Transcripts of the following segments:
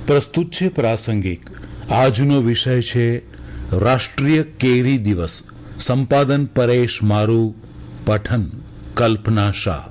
પ્રસ્તુત છે પ્રાસંગિક. આજનો વિષય છે રાષ્ટ્રીય કેરી દિવસ. સંપાદન પરેશ મારુ, પઠન કલ્પના શાહ.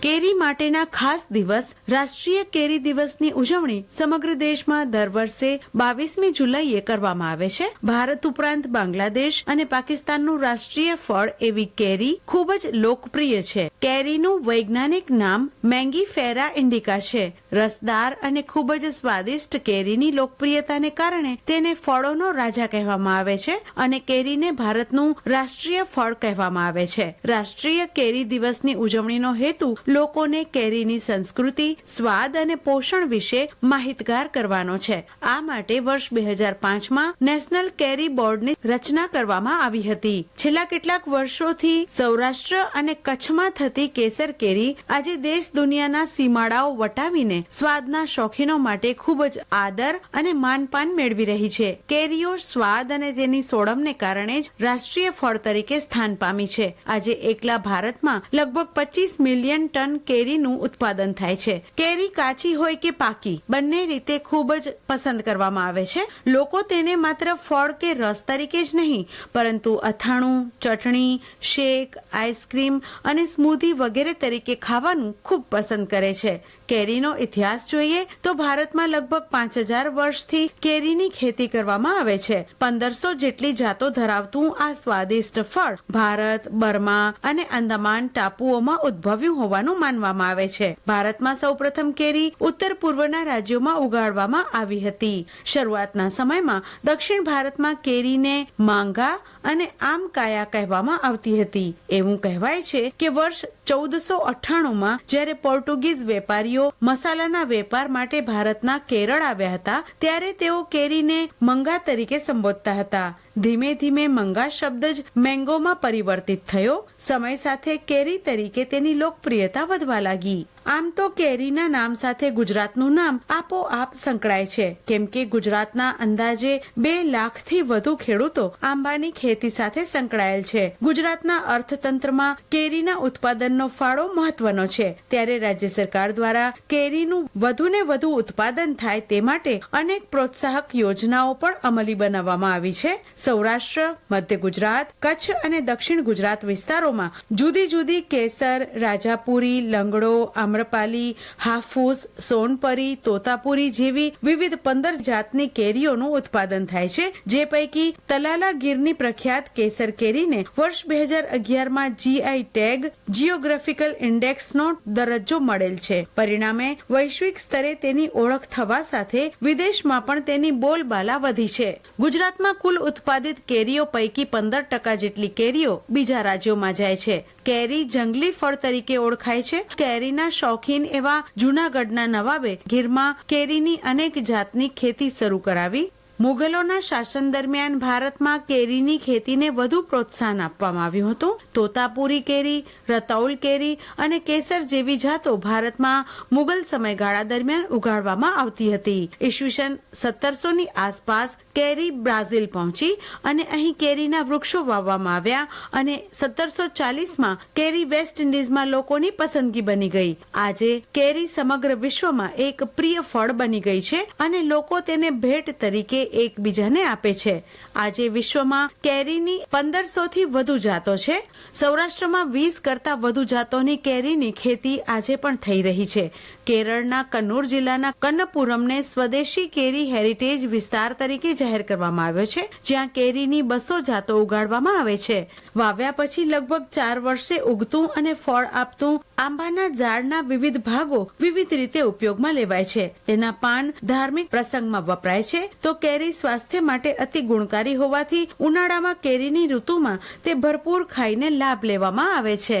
કેરી માટેના ખાસ દિવસ રાષ્ટ્રીય કેરી દિવસની ઉજવણી સમગ્ર દેશમાં દર વર્ષે 22મી જુલાઈએ કરવામાં આવે છે. ભારત ઉપરાંત બાંગ્લાદેશ અને પાકિસ્તાનનું રાષ્ટ્રીય ફળ એવી કેરી ખૂબ જ લોકપ્રિય છે. કેરીનું વૈજ્ઞાનિક નામ મેંગીફેરા ઇન્ડિકા છે. રસદાર અને ખૂબ જ સ્વાદિષ્ટ કેરીની લોકપ્રિયતાને કારણે તેને ફળોનો રાજા કહેવામાં આવે છે અને કેરીને ભારતનું રાષ્ટ્રીય ફળ કહેવામાં આવે છે. રાષ્ટ્રીય કેરી દિવસની ઉજવણીનો હેતુ લોકોને કેરીની સંસ્કૃતિ, સ્વાદ અને પોષણ વિશે માહિતગાર કરવાનો છે. આ માટે વર્ષ 2005માં નેશનલ કેરી બોર્ડની રચના કરવામાં આવી હતી. છેલ્લા કેટલાક વર્ષોથી સૌરાષ્ટ્ર અને કચ્છમાં થતી કેસર કેરી આજે દેશ દુનિયાના સીમાડાઓ વટાવીને સ્વાદના શોખીનો માટે ખૂબ જ આદર અને માનપાન મેળવી રહી છે. કેરીઓ સ્વાદ અને તેની સોડમને કારણે જ રાષ્ટ્રીય ફળ તરીકે સ્થાન પામી છે. આજે એકલા ભારતમાં લગભગ 25 મિલિયન ટન કેરીનું ઉત્પાદન થાય છે. કેરી કાચી હોય કે પાકી બંને રીતે ખૂબ જ પસંદ કરવામાં આવે છે. લોકો તેને માત્ર ફળ કે રસ તરીકે જ નહીં પરંતુ અથાણું, ચટણી, શેક, આઈસ્ક્રીમ અને સ્મૂધી વગેરે તરીકે ખાવાનું ખૂબ પસંદ કરે છે. કેરીનો ઇતિહાસ જોઈએ તો ભારતમાં લગભગ 5000 વર્ષથી કેરીની ખેતી કરવામાં આવે છે. 1500 જેટલી જાતો ધરાવતું આ સ્વાદિષ્ટ ફળ ભારત, બર્મા અને આંદામાન ટાપુઓમાં ઉદ્ભવ્યું હોવાનું માનવામાં આવે છે. ભારતમાં સૌપ્રથમ કેરી ઉત્તર પૂર્વના રાજ્યોમાં ઉગાડવામાં આવી હતી. શરૂઆતના સમયમાં દક્ષિણ ભારતમાં કેરીને માંગા અને આમ કાયા કહેવામાં આવતી હતી. એવું કહેવાય છે કે વર્ષ 1498માં જ્યારે પોર્ટુગીઝ વેપારીઓ મસાલાના વેપાર માટે ભારતના કેરળ આવ્યા હતા ત્યારે તેઓ કેરીને મંગા તરીકે સંબોધતા હતા. ધીમે ધીમે મંગા શબ્દ જ મેંગોમાં પરિવર્તિત થયો. સમય સાથે કેરી તરીકે તેની લોકપ્રિયતા વધવા લાગી. આમ તો કેરીના નામ સાથે ગુજરાતનું નામ આપોઆપ સંકળાય છે કેમ કે ગુજરાતના અંદાજે 2 લાખથી વધુ ખેડૂતો આંબાની ખેતી સાથે સંકળાયેલ છે. ગુજરાતના અર્થતંત્રમાં કેરીના ઉત્પાદનનો ફાળો મહત્વનો છે. ત્યારે રાજ્ય સરકાર દ્વારા કેરીનું વધુને વધુ ઉત્પાદન થાય તે માટે અનેક પ્રોત્સાહક યોજનાઓ પણ અમલી બનાવવામાં આવી છે. સૌરાષ્ટ્ર, મધ્ય ગુજરાત, કચ્છ અને દક્ષિણ ગુજરાત વિસ્તારોમાં જુદી જુદી કેસર, રાજાપુરી, લંગડો, આમ્રપાલી, હાફૂસ, સોનપરી, તોતાપુરી જેવી વિવિધ 15 જાતની કેરીઓનું ઉત્પાદન થાય છે. જે પૈકી તલાલા ગીરની પ્રખ્યાત કેસર કેરીને વર્ષ 2011માં GI ટેગ જીઓગ્રાફિકલ ઇન્ડેક્સનો દરજ્જો મળેલ છે. પરિણામે વૈશ્વિક સ્તરે તેની ઓળખ થવા સાથે વિદેશમાં પણ તેની બોલબાલા વધી છે. ગુજરાતમાં કુલ ઉત્પાદિત કેરીઓ પૈકી 15% જેટલી કેરીઓ બીજા રાજ્યોમાં જાય છે. કેરી જંગલી ફળ તરીકે ઓળખાય છે. કેરીના શોખીન એવા જૂનાગઢના નવાબે ગીરમાં કેરીની અનેક જાતની ખેતી શરૂ કરાવી. મુગલોના શાસન દરમિયાન ભારતમાં કેરીની ખેતીને વધુ પ્રોત્સાહન આપવામાં આવ્યું હતું. તોતાપુરી કેરી, રતૌલ કેરી અને કેસર જેવી જાતો ભારતમાં મુગલ સમયગાળા દરમિયાન ઉગાડવામાં આવતી હતી. ઈસવીસન 1700ની આસપાસ કેરી બ્રાઝિલ પહોંચી અને અહીં કેરીના વૃક્ષો વાવવામાં આવ્યા અને 1740માં કેરી વેસ્ટ ઇન્ડિઝમાં લોકોની પસંદગી બની ગઈ. આજે કેરી સમગ્ર વિશ્વમાં એક પ્રિય ફળ બની ગઈ છે અને લોકો તેને ભેટ તરીકે એકબીજાને આપે છે. આજે વિશ્વમાં કેરીની 1500થી વધુ જાતો છે. સૌરાષ્ટ્રમાં 20 કરતા વધુ જાતોની કેરીની ખેતી આજે પણ થઈ રહી છે. કેરળના કન્નૂર જિલ્લાના કન્નપુરમને સ્વદેશી કેરી હેરિટેજ વિસ્તાર તરીકે જાહેર કરવામાં આવ્યો છે, જ્યાં કેરીની 200 જાતો ઉગાડવામાં આવે છે. વાવ્યા પછી લગભગ 4 વર્ષે ઉગતું અને ફળ આપતું આંબાના ઝાડના વિવિધ ભાગો વિવિધ રીતે ઉપયોગમાં લેવાય છે. તેના પાન ધાર્મિક પ્રસંગમાં વપરાય છે તો કેરી સ્વાસ્થ્ય માટે અતિ ગુણકારી હોવાથી ઉનાળામાં કેરીની ઋતુમાં તે ભરપૂર ખાઈને લાભ લેવામાં આવે છે.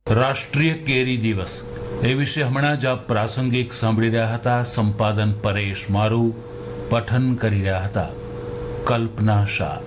રાષ્ટ્રીય કેરી દિવસ એ વિશે હમણાં જ આપ પ્રાસંગિક સાંભળી રહ્યા હતા. સંપાદન પરેશ મારુ, પઠન કરી રહ્યા હતા કલ્પના શાહ.